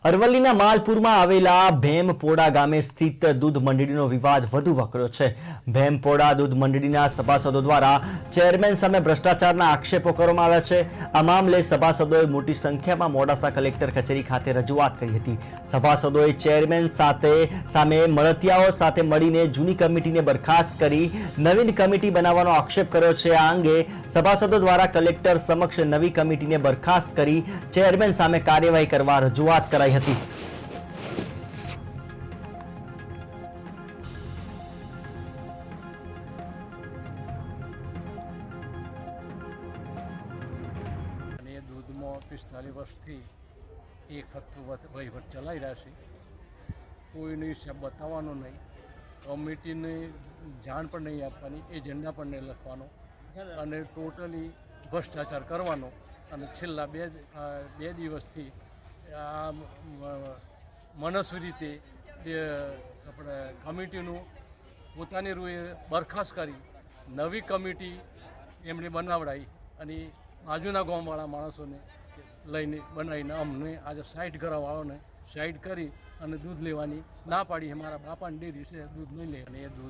અરવલ્લીના માલપુરમાં આવેલા ભેમપોડા ગામે સ્થિત દૂધ મંડળીનો વિવાદ વધુ વકર્યો છે। ભેમપોડા દૂધ મંડળીના સભાસદો દ્વારા ચેરમેન સામે ભ્રષ્ટાચારના આક્ષેપો કરવામાં આવ્યા છે। આ મામલે સભાસદોએ મોટી સંખ્યામાં મોડાસા કલેક્ટર કચેરી ખાતે રજૂઆત કરી હતી। સભાસદોએ ચેરમેન સામે મળતિયાઓ સાથે મળીને જૂની કમિટીને બરખાસ્ત કરી નવીન કમિટી બનાવવાનો આક્ષેપ કર્યો છે। આ અંગે સભાસદો દ્વારા કલેક્ટર સમક્ષ નવી કમિટીને બરખાસ્ત કરી ચેરમેન સામે કાર્યવાહી કરવા રજૂઆત કરાઈ હતી। દૂધમાં 45 વર્ષથી એક હથ્થું વહીવટ ચલાવી રહ્યા છે। કોઈનો હિસાબ બતાવવાનો નહીં, કમિટીને જાણ પણ નહીં આપવાની, એજન્ડા પણ નહીં લખવાનો અને ટોટલી ભ્રષ્ટાચાર કરવાનો। અને છેલ્લા બે દિવસથી આ મનસ્વી રીતે આપણે કમિટીનું પોતાની રૂએ બરખાસ્ત કરી નવી કમિટી એમણે બનાવડાવી અને બાજુના ગામવાળા માણસોને લઈને બનાવીને અમને આજે સાઈડ ઘરવાળાઓને સાઈડ કરી અને દૂધ લેવાની ના પાડી। અમારા બાપાની ડેરી છે, દૂધ નહીં લે અને એ દૂધ